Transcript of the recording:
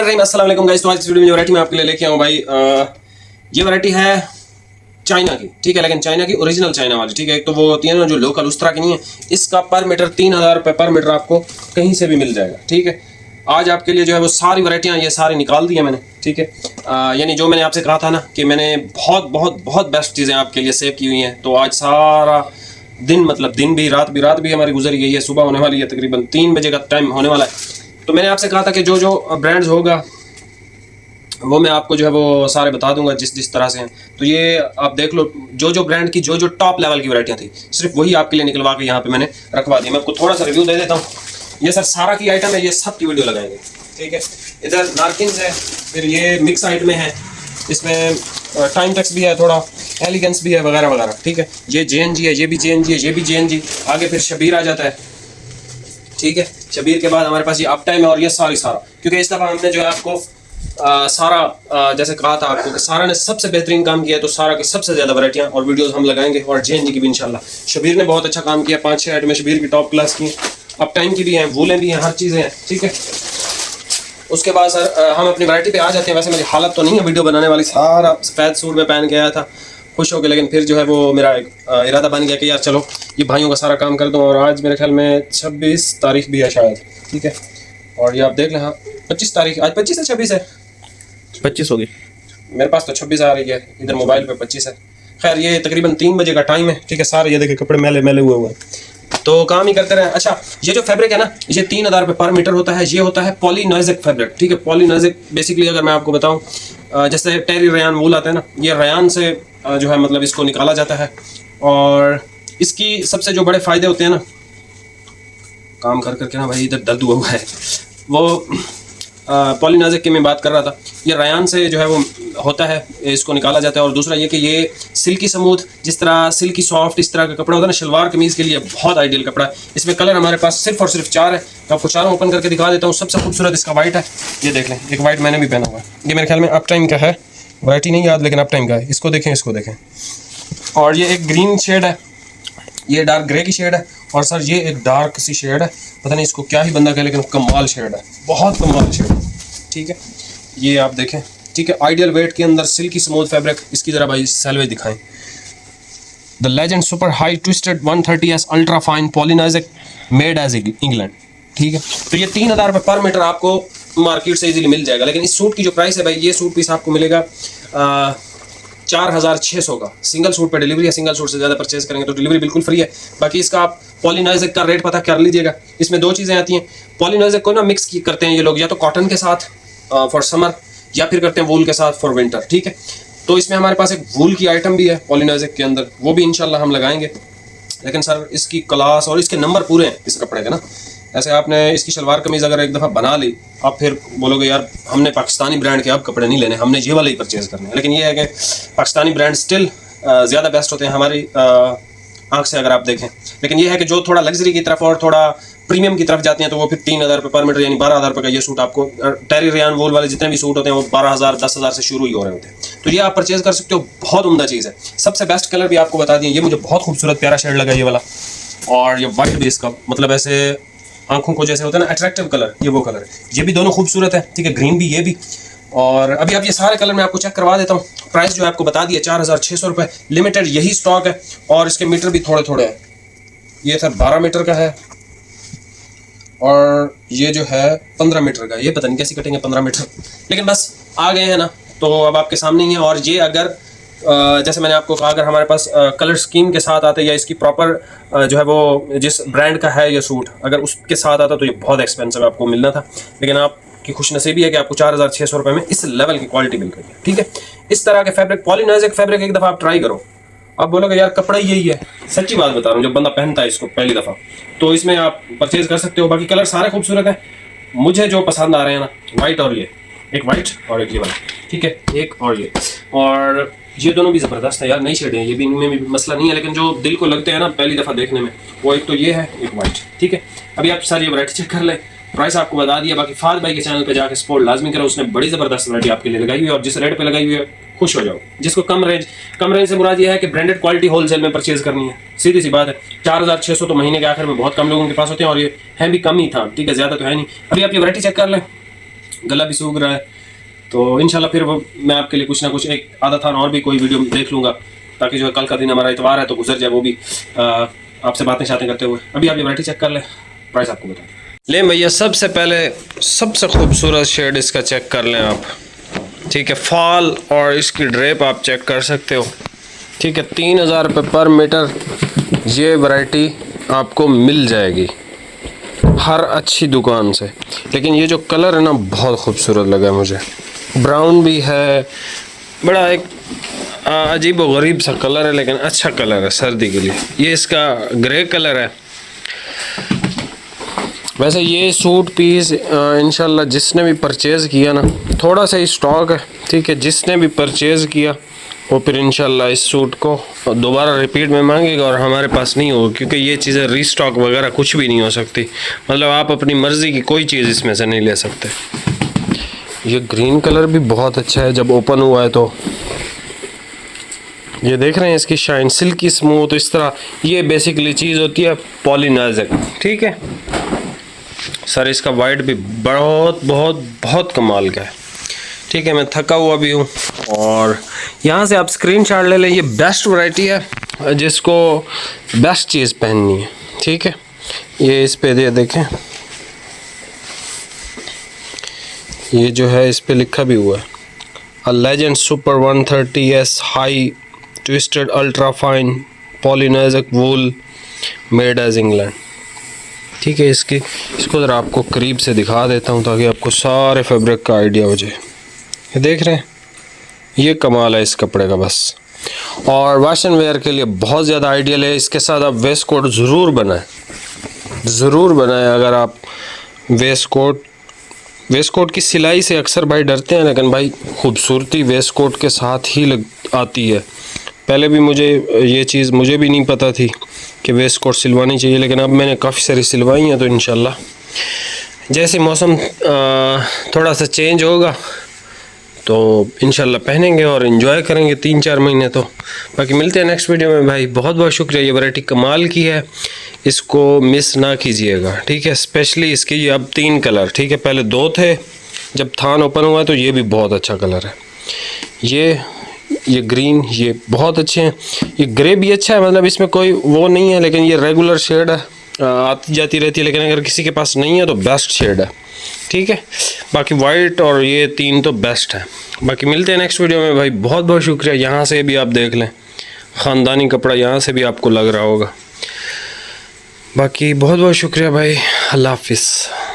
अस्सलाम वालेकुम गाइस। तो आज इस वीडियो में वैरायटी मैं आपके लिए लेके आऊँ भाई। ये वैरायटी है चाइना की, ठीक है, लेकिन चाइना की ओरिजिनल चाइना वाली, ठीक है। एक तो वो होती है ना जो लोकल, उस तरह की नहीं है। इसका पर मीटर 3000 रुपये पर मीटर आपको कहीं से भी मिल जाएगा, ठीक है। आज आपके लिए जो है वो सारी वैरायटियाँ ये सारी निकाल दी है मैंने, ठीक है। यानी जो मैंने आपसे कहा था ना कि मैंने बहुत बहुत बहुत बेस्ट चीज़ें आपके लिए सेव की हुई हैं। तो आज सारा दिन, मतलब दिन भी रात भी हमारी गुजर गई है। सुबह होने वाली है, तकरीबन 3 बजे का टाइम होने वाला है। तो मैंने आपसे कहा था कि जो जो ब्रांड्स होगा वो मैं आपको जो है वो सारे बता दूंगा जिस जिस तरह से हैं। तो ये आप देख लो, जो जो ब्रांड की जो जो टॉप लेवल की वैरायटियाँ थी, सिर्फ वही आपके लिए निकलवा के यहाँ पे मैंने रखवा दी। मैं आपको थोड़ा सा रिव्यू दे देता हूँ। ये सर सारा की आइटम है, ये सब की वीडियो लगाएंगे, ठीक है। इधर नार्किन्स है, फिर ये मिक्स आइटम में है, इसमें टाइम टेक्स भी है, थोड़ा एलिगेंस भी है, वगैरह वगैरह, ठीक है। ये JNG है, ये भी JNG है, ये भी JNG। आगे फिर शबीर आ जाता है, ठीक है। शबीर के बाद हमारे पास ये अप टाइम है, और ये सारा क्योंकि इस दफ़ा हमने जो है आपको सारा जैसे कहा था आपको कि सारा ने सबसे बेहतरीन काम किया है। तो सारा की सबसे ज़्यादा वैरायटियाँ और वीडियोस हम लगाएंगे, और JNG की भी इंशाल्लाह। शबीर ने बहुत अच्छा काम किया, 5-6 आइटमें शबीर की टॉप क्लास की, अप टाइम की भी हैं, वूलें भी हैं, हर चीज़ें हैं, ठीक है। उसके बाद सर हम अपनी वैरायटी पे आ जाते हैं। वैसे मेरी हालत तो नहीं है वीडियो बनाने वाली, सारा सफ़ेद सूट में पहन के आया था खुश हो के, लेकिन फिर जो है वो मेरा एक इरादा बन गया कि यार चलो ये भाइयों का सारा काम कर दूँ। और आज मेरे ख्याल में 26 तारीख भी है शायद, ठीक है। और ये आप देख लें, हाँ 25 तारीख, आज 25 है 26 है, 25 होगी मेरे पास तो 26 आ रही है, इधर मोबाइल पे 25 है। खैर ये तकरीबन 3 बजे का टाइम है, ठीक है। सारे ये देखे कपड़े मैले मैले हुए हैं, तो काम ही करते रहे। अच्छा, ये जो फैब्रिक है ना, ये 3000 रुपये पर मीटर होता है। ये होता है पॉलीनोइजिक फैब्रिक, ठीक है। पॉलीनोइजिक बेसिकली अगर मैं आपको बताऊं, जैसे टेरी रेयान वूल आता है ना, ये रेयान से जो है मतलब इसको निकाला जाता है। और इसकी सबसे जो बड़े फ़ायदे होते हैं ना, काम कर करके ना भाई इधर दर्द हुआ है, वो पॉलीनोइजिक की मैं बात कर रहा था। ये रेयान से जो है वो होता है, इसको निकाला जाता है। और दूसरा ये कि ये सिल्की स्मूथ, जिस तरह सिल्की सॉफ्ट इस तरह का कपड़ा होता है ना, शलवार कमीज़ के लिए बहुत आइडियल कपड़ा है। इसमें कलर हमारे पास सिर्फ और सिर्फ 4 है। तो आपको चारों ओपन करके दिखा देता हूँ। सबसे खूबसूरत इसका वाइट है, ये देख लें। एक वाइट मैंने भी पहना हुआ है, ये मेरे ख्याल में अप टाइम का है, वैरायटी नहीं याद, लेकिन अप टाइम का है। इसको देखें, इसको देखें। और ये एक ग्रीन शेड है, ये डार्क ग्रे की शेड है। और सर ये एक डार्क सी शेड है, पता नहीं इसको क्या ही बंदा कहे, लेकिन कमाल शेड है, बहुत कमाल शेड है, ठीक है। ये आप देखें, ठीक है। आइडियल वेट के अंदर सिल्की स्मूथ फैब्रिक। इसकी जरा भाई सेलवे दिखाएं। The legend super high twisted 130S ultra fine polynosic made as England, ठीक है। तो ये 3000 रुपये पर मीटर आपको मार्केट से इजीली मिल जाएगा। लेकिन इस सूट की जो प्राइस है भाई, ये सूट पीस आपको मिलेगा 4600 का। सिंगल सूट पे डिलीवरी है, सिंगल सूट से ज़्यादा परचेज करेंगे तो डिलीवरी बिल्कुल फ्री है। बाकी इसका आप पॉलीनोइजिक का रेट पता कर लीजिएगा। इसमें 2 चीज़ें आती हैं। पॉलीनोइजिक को ना मिक्स करते हैं ये लोग, या तो कॉटन के साथ फॉर समर, या फिर करते हैं वूल के साथ फॉर विंटर, ठीक है। तो इसमें हमारे पास एक वूल की आइटम भी है पॉलीनोइजिक के अंदर, वो भी इंशाल्लाह हम लगाएंगे। लेकिन सर इसकी क्लास और इसके नंबर पूरे हैं इस कपड़े के ना। ऐसे आपने इसकी शलवार कमीज़ अगर एक दफ़ा बना ली, आप फिर बोलोगे यार हमने पाकिस्तानी ब्रांड के अब कपड़े नहीं लेने, हमने ये वाले ही परचेज़ करने हैं। लेकिन ये है कि पाकिस्तानी ब्रांड स्टिल ज़्यादा बेस्ट होते हैं हमारी आंख से अगर आप देखें। लेकिन ये है कि जो थोड़ा लग्जरी की तरफ और थोड़ा प्रीमियम की तरफ जाते हैं, तो वो फिर 3000 रुपये पर मीटर, यानी 12000 रुपये का ये सूट आपको, टेरी रेयान वूल वाले जितने भी सूट होते हैं वो 12000 10,000 से शुरू ही हो रहे होते हैं। तो ये आप परचेज़ कर सकते हो, बहुत उम्दा चीज़ है। सबसे बेस्ट कलर भी आपको बता दिए, ये मुझे बहुत खूबसूरत प्यारा शेड लगा ये वाला। और ये वाइट बेस का, मतलब ऐसे आंखों को जैसे होता है ना अट्रैक्टिव कलर, ये वो कलर है। ये भी दोनों खूबसूरत है, ठीक है। ग्रीन भी, ये भी। और अभी आप ये सारे कलर मैं आपको चेक करवा देता हूँ। प्राइस जो है आपको बता दिया 4600 रुपये, लिमिटेड यही स्टॉक है। और इसके मीटर भी थोड़े थोड़े हैं। ये सर 12 मीटर का है, और ये जो है 15 मीटर का। ये पता नहीं कैसी कटेंगे 15 मीटर, लेकिन बस आ गए हैं ना, तो अब आपके सामने ही है। और ये अगर जैसे मैंने आपको कहा, अगर हमारे पास कलर स्कीम के साथ आते, या इसकी प्रॉपर जो है वो जिस ब्रांड का है ये सूट, अगर उसके साथ आता तो ये बहुत एक्सपेंसिव आपको मिलना था। लेकिन आपकी खुशनसीबी है कि आपको 4600 रुपये में इस लेवल की क्वालिटी मिल रही है, ठीक है। इस तरह के फैब्रिक, पॉलीनोइजिक फैब्रिक एक दफ़ा आप ट्राई करो, आप बोलोगे यार कपड़ा यही है। सच्ची बात बता रहा हूँ, जब बंदा पहनता है इसको पहली दफ़ा, तो इसमें आप परचेज कर सकते हो। बाकी कलर सारे खूबसूरत हैं, मुझे जो पसंद आ रहे हैं ना, वाइट और ये, एक वाइट और एक ये वाला, ठीक है, एक और ये दोनों भी ज़बरदस्त है यार, नई शेड है, ये भी, इनमें भी मसला नहीं है। लेकिन जो दिल को लगते हैं ना पहली दफ़ा देखने में, वो एक तो ये है, एक वाइट, ठीक है। अभी आप सारी वैरायटी चेक कर लें, प्राइस आपको बता दिया। बाकी फाद भाई के चैनल पे जाकर सपोर्ट लाजमी करो, उसने बड़ी ज़बरदस्त वैरायटी आपके लिए लगाई हुई है। और जिस रेट पे लगाई हुई है खुश हो जाओ। जिसको कम रेंज से मुराद ये है कि ब्रांडेड क्वालिटी होलसेल में परचेज करनी है, सीधी सी बात है। 4600 तो महीने के आखिर में बहुत कम लोगों के पास होते हैं, और ये है भी कम ही था, ठीक है, ज़्यादा तो है नहीं। अभी आप ये वैरायटी चेक कर लें, गला भी सूख रहा है। तो इंशाल्लाह फिर वो मैं आपके लिए कुछ ना कुछ एक आधा था और भी कोई वीडियो देख लूँगा, ताकि जो है कल का दिन हमारा इतवार है तो गुजर जाए वो भी आपसे बातें करते हुए। अभी आप ये वैरायटी चेक कर लें, प्राइस आपको बताएं। ले भैया, सबसे पहले सबसे खूबसूरत शेड इसका चेक कर लें आप, ठीक है। फॉल और इसकी ड्रेप आप चेक कर सकते हो, ठीक है। 3000 रुपये पर मीटर ये वैरायटी आपको मिल जाएगी हर अच्छी दुकान से। लेकिन ये जो कलर है ना बहुत खूबसूरत लगा मुझे, ब्राउन भी है, बड़ा एक अजीब व गरीब सा कलर है, लेकिन अच्छा कलर है सर्दी के लिए। ये इसका ग्रे कलर है। वैसे ये सूट पीस इंशाल्लाह जिसने भी परचेज़ किया ना, थोड़ा सा ही स्टॉक है, ठीक है। जिसने भी परचेज़ किया वो फिर इंशाल्लाह इस सूट को दोबारा रिपीट में मांगेगा और हमारे पास नहीं होगा, क्योंकि ये चीज़ें रीस्टॉक वगैरह कुछ भी नहीं हो सकती। मतलब आप अपनी मर्ज़ी की कोई चीज़ इसमें से नहीं ले सकते। ये ग्रीन कलर भी बहुत अच्छा है जब ओपन हुआ है तो। ये देख रहे हैं इसकी शाइन, सिल्की स्मूथ इस तरह। ये बेसिकली चीज़ होती है पॉलीनाइजर, ठीक है। सर इसका वाइट भी बहुत बहुत बहुत कमाल का है, ठीक है। मैं थका हुआ भी हूँ और यहाँ से आप स्क्रीनशॉट ले लें। ये बेस्ट वैरायटी है जिसको बेस्ट चीज़ पहननी है, ठीक है। ये इस पे दे देखें, ये जो है इस पे लिखा भी हुआ है a legend super 130S high twisted ultra fine polyniser wool made as England, ठीक है। इसको ज़रा आपको करीब से दिखा देता हूँ ताकि आपको सारे फैब्रिक का आइडिया हो जाए। ये देख रहे हैं, ये कमाल है इस कपड़े का बस। और वॉश एंड वेयर के लिए बहुत ज़्यादा आइडियल है। इसके साथ आप वेस्ट कोट ज़रूर बनाएं। अगर आप वेस्ट कोट की सिलाई से अक्सर भाई डरते हैं, लेकिन भाई खूबसूरती वेस्ट कोट के साथ ही आती है। पहले भी मुझे भी नहीं पता थी कि वेस्ट कोट सिलवानी चाहिए, लेकिन अब मैंने काफ़ी सारी सिलवाई हैं। तो इंशाल्लाह जैसे मौसम थोड़ा सा चेंज होगा तो इंशाल्लाह पहनेंगे और इन्जॉय करेंगे 3-4 महीने। तो बाकी मिलते हैं नेक्स्ट वीडियो में भाई। बहुत बहुत शुक्रिया। ये वैरायटी कमाल की है, इसको मिस ना कीजिएगा, ठीक है। स्पेशली इसके ये अब 3 कलर, ठीक है। पहले 2 थे, जब थान ओपन हुआ तो ये भी बहुत अच्छा कलर है। ये ग्रीन, ये बहुत अच्छे हैं। ये ग्रे भी अच्छा है, मतलब इसमें कोई वो नहीं है, लेकिन ये रेगुलर शेड है, आती जाती रहती है। लेकिन अगर किसी के पास नहीं है तो बेस्ट शेड है, ठीक है। बाकी वाइट और ये 3 तो बेस्ट है। बाकी मिलते हैं नेक्स्ट वीडियो में भाई। बहुत बहुत शुक्रिया। यहाँ से भी आप देख लें, ख़ानदानी कपड़ा यहाँ से भी आपको लग रहा होगा। बाकी बहुत बहुत शुक्रिया भाई। अल्लाह हाफिज़।